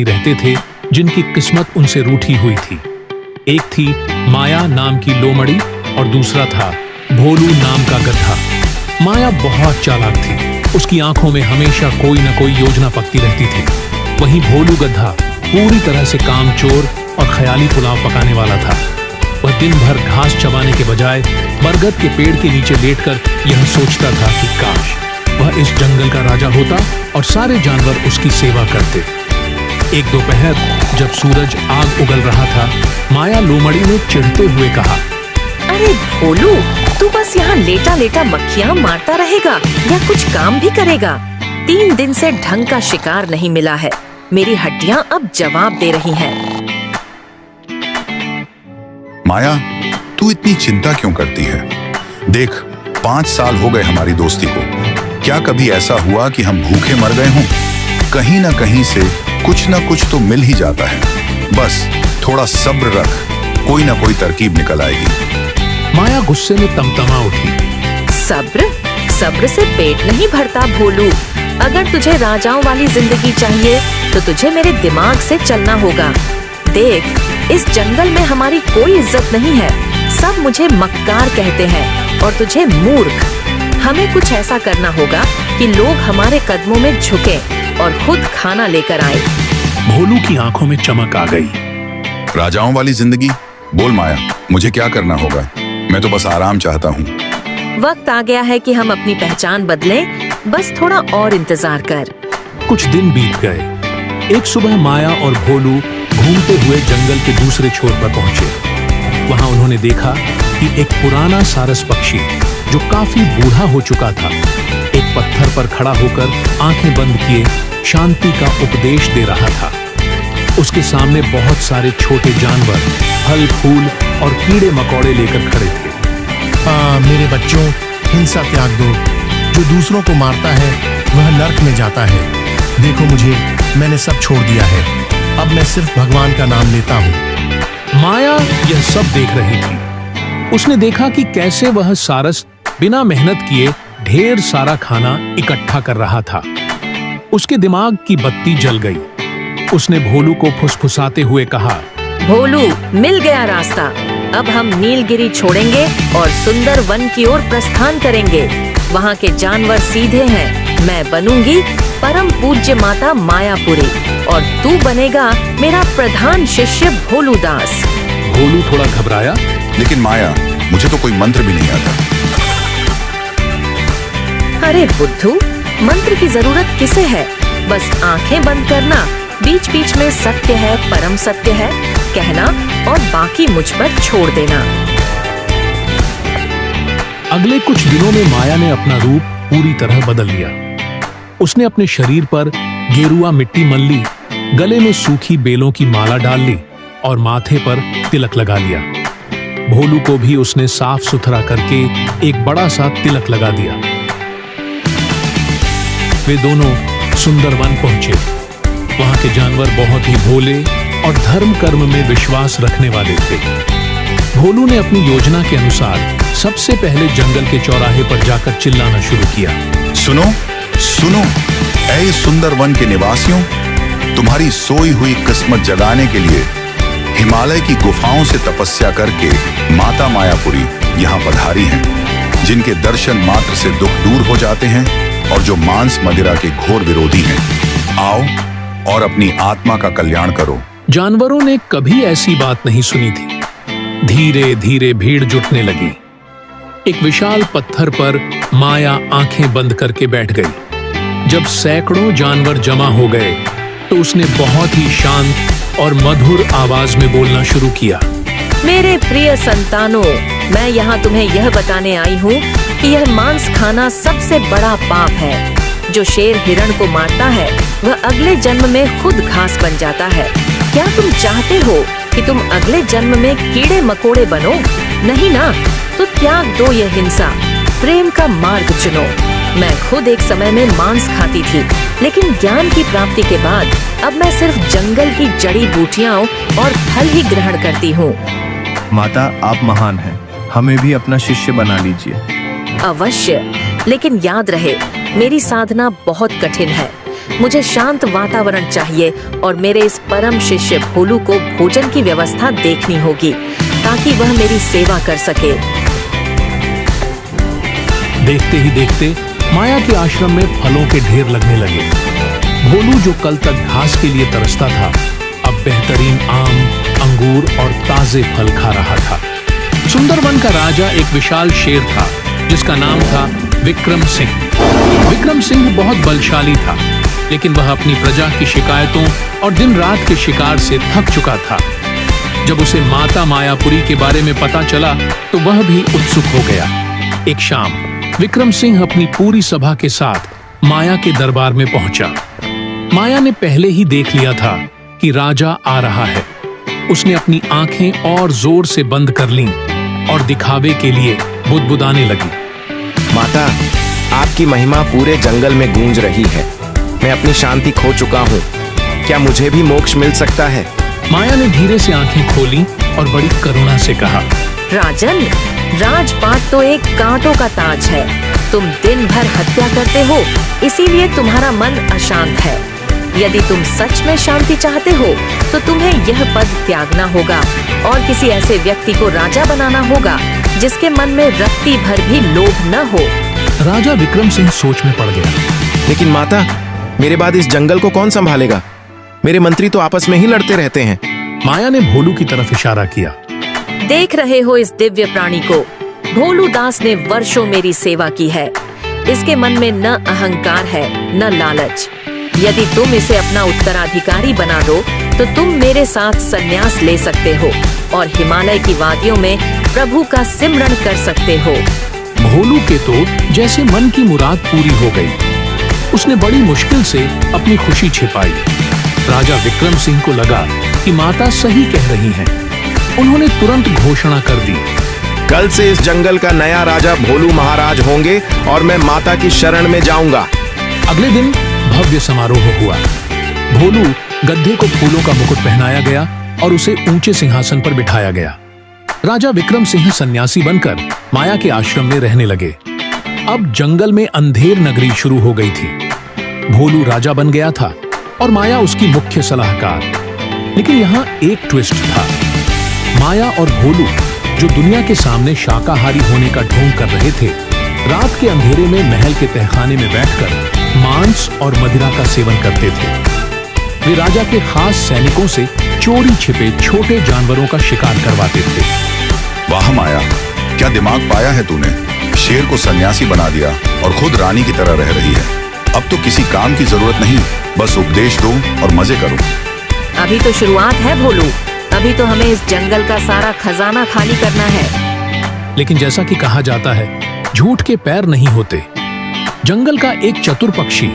रहते थे जिनकी किस्मत उनसे रूठी हुई थी। एक थी माया नाम की लोमड़ी और दूसरा था भोलू नाम का गधा। माया बहुत चालाक थी, उसकी आंखों में हमेशा कोई न कोई योजना पकती रहती थी। वहीं भोलू गधा पूरी तरह से कामचोर और ख्याली पुलाव पकाने वाला था। वह दिन भर घास चबाने के बजाय बरगद के पेड़ के नीचे लेटकर यह सोचता था कि काश वह इस जंगल का राजा होता और सारे जानवर उसकी सेवा करते। एक दोपहर जब सूरज आग उगल रहा था, माया लोमड़ी ने चिढ़ते हुए कहा, अरे भोलू, तू बस यहाँ लेटा लेटा मक्खियाँ मारता रहेगा या कुछ काम भी करेगा? 3 दिन से ढंग का शिकार नहीं मिला है। मेरी हड्डियाँ अब जवाब दे रही हैं। माया, तू इतनी चिंता क्यों करती है? देख, 5 साल हो गए हमारी दोस्ती को। क्या कभी ऐसा हुआ कि हम भूखे मर गए हों? कहीं ना कहीं से कुछ ना कुछ तो मिल ही जाता है। बस थोड़ा सब्र रख, कोई ना कोई तरकीब निकल आएगी। माया गुस्से में तमतमा उठी। सब्र? सब्र से पेट नहीं भरता भोलू। अगर तुझे राजाओं वाली जिंदगी चाहिए तो तुझे मेरे दिमाग से चलना होगा। देख, इस जंगल में हमारी कोई इज्जत नहीं है। सब मुझे मक्कार कहते हैं और तुझे मूर्ख। हमें कुछ ऐसा करना होगा कि लोग हमारे कदमों में झुकें और खुद खाना लेकर आए। भोलू की आंखों में चमक आ गई। राजाओं वाली जिंदगी? बोल माया, मुझे क्या करना होगा? मैं तो बस आराम चाहता हूँ। वक्त आ गया है कि हम अपनी पहचान बदलें। बस थोड़ा और इंतजार कर। कुछ दिन बीत गए। एक सुबह माया और भोलू घूमते हुए जंगल के दूसरे छोर पर पहुंचे। वहां उन्होंने देखा कि एक पुराना सारस पक्षी जो काफी बूढ़ा हो चुका था, एक पत्थर पर खड़ा होकर आंखें बंद किए शांति का उपदेश दे रहा था। उसके सामने बहुत सारे छोटे जानवर फल फूल और कीड़े मकोड़े लेकर खड़े थे। मेरे बच्चों, हिंसा त्याग दो। जो दूसरों को मारता है वह नर्क में जाता है। देखो मुझे, मैंने सब छोड़ दिया है। अब मैं सिर्फ भगवान का नाम लेता हूँ। माया यह सब देख रही थी। उसने देखा कि कैसे वह सारस बिना मेहनत किए ढेर सारा खाना इकट्ठा कर रहा था। उसके दिमाग की बत्ती जल गई। उसने भोलू को फुसफुसाते हुए कहा, भोलू, मिल गया रास्ता। अब हम नीलगिरी छोड़ेंगे और सुंदर वन की ओर प्रस्थान करेंगे। वहाँ के जानवर सीधे हैं। मैं बनूंगी परम पूज्य माता मायापुरी और तू बनेगा मेरा प्रधान शिष्य भोलू दास। भोलू थोड़ा घबराया, लेकिन माया, मुझे तो कोई मंत्र भी नहीं आता। अरे बुद्धू, मंत्र की जरूरत किसे है? बस आंखें बंद करना, बीच बीच में सत्य है, परम सत्य है कहना और बाकी मुझ पर छोड़ देना। अगले कुछ दिनों में माया ने अपना रूप पूरी तरह बदल लिया। उसने अपने शरीर पर गेरुआ मिट्टी मल ली, गले में सूखी बेलों की माला डाल ली और माथे पर तिलक लगा लिया। भोलू को भी उसने साफ सुथरा करके एक बड़ा सा तिलक लगा दिया। वे दोनों सुंदर वन पहुंचे। वहां के जानवर बहुत ही भोले और धर्म कर्म में विश्वास रखने वाले थे। भोलू ने अपनी योजना के अनुसार सबसे पहले जंगल के चौराहे पर जाकर चिल्लाना शुरू किया, सुनो सुनो, ऐ सुंदर वन के निवासियों, तुम्हारी सोई हुई किस्मत जगाने के लिए हिमालय की गुफाओं से तपस्या करके माता मायापुरी यहाँ पधारी हैं, जिनके दर्शन मात्र से दुख दूर हो जाते हैं और जो मांस मदिरा के घोर विरोधी हैं। आओ और अपनी आत्मा का कल्याण करो। जानवरों ने कभी ऐसी बात नहीं सुनी थी। धीरे धीरे भीड़ जुटने लगी। एक विशाल पत्थर पर माया आंखें बंद करके बैठ गई। जब सैकड़ों जानवर जमा हो गए तो उसने बहुत ही शांत और मधुर आवाज में बोलना शुरू किया, मेरे प्रिय संतानों, मैं यहाँ तुम्हें यह बताने आई हूँ कि यह मांस खाना सबसे बड़ा पाप है। जो शेर हिरण को मारता है वह अगले जन्म में खुद घास बन जाता है। क्या तुम चाहते हो कि तुम अगले जन्म में कीड़े मकोड़े बनो? नहीं ना, तो त्याग दो यह हिंसा, प्रेम का मार्ग चुनो। मैं खुद एक समय में मांस खाती थी, लेकिन ज्ञान की प्राप्ति के बाद अब मैं सिर्फ जंगल की जड़ी बूटियां और फल ही ग्रहण करती हूँ। माता, आप महान हैं, हमें भी अपना शिष्य बना लीजिए। अवश्य, लेकिन याद रहे, मेरी साधना बहुत कठिन है। मुझे शांत वातावरण चाहिए और मेरे इस परम शिष्य भोलू को भोजन की व्यवस्था देखनी होगी ताकि वह मेरी सेवा कर सके। देखते ही देखते माया के आश्रम में फलों के ढेर लगने लगे। भोलू जो कल तक घास के लिए तरसता था, अब बेहतरीन आम, अंगूर और ताजे फल खा रहा था। सुंदरवन का राजा एक विशाल शेर था जिसका नाम था विक्रम सिंह। विक्रम सिंह बहुत बलशाली था, लेकिन वह अपनी प्रजा की शिकायतों और दिन रात के शिकार से थक चुका था। जब उसे माता मायापुरी के बारे में पता चला तो वह भी उत्सुक हो गया। एक शाम विक्रम सिंह अपनी पूरी सभा के साथ माया के दरबार में पहुंचा। माया ने पहले ही देख लिया था कि राजा आ रहा है। उसने अपनी आंखें और जोर से बंद कर लीं और दिखावे के लिए बुदबुदाने लगी। माता, आपकी महिमा पूरे जंगल में गूंज रही है। मैं अपनी शांति खो चुका हूँ। क्या मुझे भी मोक्ष मिल सकता है? माया ने धीरे से आंखें खोली और बड़ी करुणा से कहा, राजन, राजपाट तो एक कांटों का ताज है। तुम दिन भर हत्या करते हो, इसीलिए तुम्हारा मन अशांत है। यदि तुम सच में शांति चाहते हो तो तुम्हें यह पद त्यागना होगा और किसी ऐसे व्यक्ति को राजा बनाना होगा जिसके मन में रत्ती भर भी लोभ न हो। राजा विक्रम सिंह सोच में पड़ गया। लेकिन माता, मेरे बाद इस जंगल को कौन संभालेगा? मेरे मंत्री तो आपस में ही लड़ते रहते हैं। माया ने भोलू की तरफ इशारा किया। देख रहे हो इस दिव्य प्राणी को? भोलू दास ने वर्षों मेरी सेवा की है। इसके मन में न अहंकार है न लालच। यदि तुम इसे अपना उत्तराधिकारी बना दो तो तुम मेरे साथ संन्यास ले सकते हो और हिमालय की वादियों में प्रभु का सिमरन कर सकते हो। भोलू के तो जैसे मन की मुराद पूरी हो गई। उसने बड़ी मुश्किल से अपनी खुशी छिपाई। राजा विक्रम सिंह को लगा कि माता सही कह रही हैं। उन्होंने तुरंत घोषणा कर दी, कल से इस जंगल का नया राजा भोलू महाराज होंगे और मैं माता की शरण में जाऊंगा। अगले दिन भव्य समारोह हुआ। भोलू गद्दे को फूलों का मुकुट पहनाया गया और उसे ऊंचे सिंहासन पर बिठाया गया। राजा विक्रम सिंह सन्यासी बनकर माया के आश्रम में रहने लगे। अब जंगल में अंधेर नगरी शुरू हो गई थी। भोलू राजा बन गया था और माया उसकी मुख्य सलाहकार। लेकिन यहाँ एक ट्विस्ट था। माया और भोलू, जो दुनिया के सामने शाकाहारी होने का ढोंग कर रहे थे, रात के अंधेरे में महल के तहखाने में बैठकर मांस और मदिरा का सेवन करते थे। वे राजा के खास सैनिकों से चोरी छिपे छोटे जानवरों का शिकार करवाते थे। वाह माया, क्या दिमाग पाया है तूने। शेर को सन्यासी बना दिया और खुद रानी की तरह रह रही है। अब तो किसी काम की जरूरत नहीं, बस उपदेश दो और मजे करो। अभी तो शुरुआत है भोलू। अभी तो हमें इस जंगल का सारा खजाना खाली करना है। लेकिन जैसा कि कहा जाता है, झूठ के पैर नहीं होते। जंगल का एक चतुर पक्षी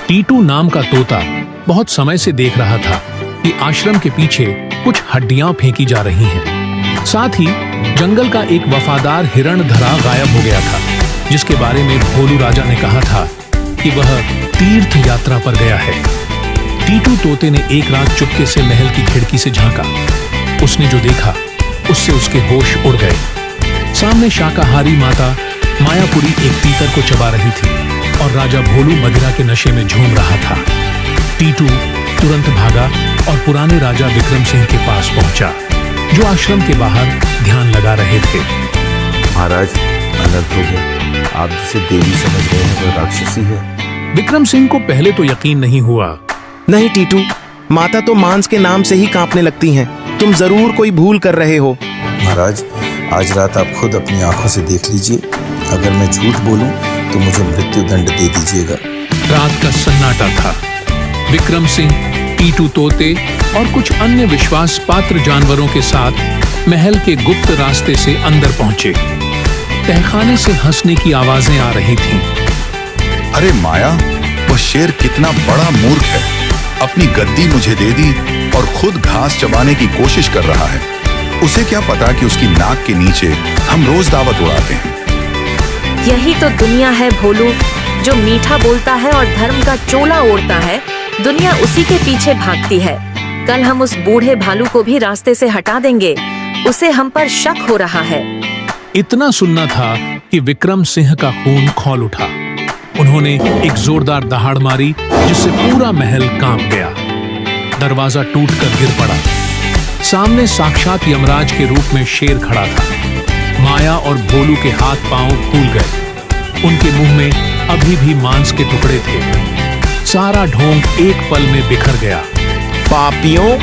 टीटू नाम का तोता बहुत समय से देख रहा था कि आश्रम के पीछे कुछ हड्डियां फेंकी जा रही हैं। साथ ही जंगल का एक वफादार हिरण धरा गायब हो गया था, जिसके बारे में भोलू राजा ने कहा था कि वह तीर्थ यात्रा पर गया है। टीटू तोते ने एक रात चुपके से महल की खिड़की से झांका। उसने जो देखा उससे उसके होश उड़ गए। सामने शाकाहारी माता मायापुरी एक तीतर को चबा रही थी और राजा भोलू मदिरा के नशे में झूम रहा था। टीटू तुरंत भागा और पुराने राजा विक्रम सिंह के पास पहुंचा, जो आश्रम के बाहर ध्यान लगा रहे थे। महाराज, अनर्थ हो गया। आप जिसे देवी समझ रहे हैं वो राक्षसी है। विक्रम सिंह को पहले तो यकीन नहीं हुआ। नहीं टीटू, माता तो मांस के नाम से ही कांपने लगती हैं। तुम जरूर कोई भूल कर रहे हो। महाराज, आज रात आप खुद अपनी आंखों से देख लीजिए। अगर मैं झूठ बोलूं तो मुझे मृत्यु दंड दे दीजिएगा। रात का सन्नाटा था। विक्रम सिंह टीटू तोते और कुछ अन्य विश्वास पात्र जानवरों के साथ महल के गुप्त रास्ते से अंदर पहुंचे। तहखाने से हंसने की आवाजें आ रही थीं। अरे माया, वह शेर कितना बड़ा मूर्ख है। अपनी गद्दी मुझे दे दी और खुद घास चबाने की कोशिश कर रहा है। उसे क्या पता कि उसकी नाक के नीचे हम रोज दावत उड़ाते हैं। यही तो दुनिया है भोलू, जो मीठा बोलता है और धर्म का चोला ओढ़ता है। दुनिया उसी के पीछे भागती है। कल हम उस बूढ़े भालू को भी रास्ते से हटा देंगे। उसे हम पर शक हो रहा है। इतना सुनना था कि विक्रम सिंह का खून खौल उठा। उन्होंने एक जोरदार दहाड़ मारी जिससे पूरा महल कांप गया। दरवाजा टूटकर गिर पड़ा। सामने साक्षात यमराज के रूप में शेर खड़ा था। माया और भोलू के हाथ पांव फूल गए। उनके मुंह में अभी भी मांस के टुकड़े थे। सारा ढोंग एक पल में बिखर गया। पापियों,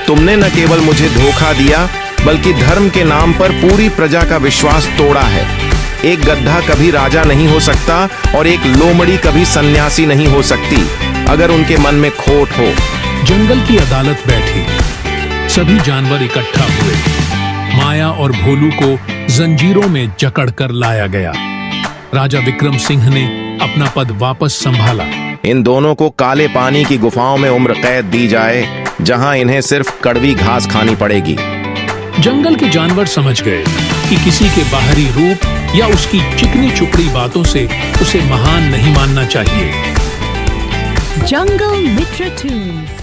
तुमने न केवल मुझे धोखा दिया बल्कि धर्म के नाम पर पूरी प्रजा का विश्वास तोड़ा है। एक गधा कभी राजा नहीं हो सकता और एक लोमड़ी कभी सन्यासी नहीं हो सकती अगर उनके मन में खोट हो। जंगल की अदालत बैठी। सभी जानवर इकट्ठा हुए। माया और भोलू को जंजीरों में जकड़कर लाया गया। राजा विक्रम सिंह ने अपना पद वापस संभाला। इन दोनों को काले पानी की गुफाओं में उम्र कैद दी जाए, जहां इन्हें सिर्फ कड़वी घास खानी पड़ेगी। जंगल के जानवर समझ गए कि किसी के बाहरी रूप या उसकी चिकनी चुपड़ी बातों से उसे महान नहीं मानना चाहिए। Jungle Mitra Tunes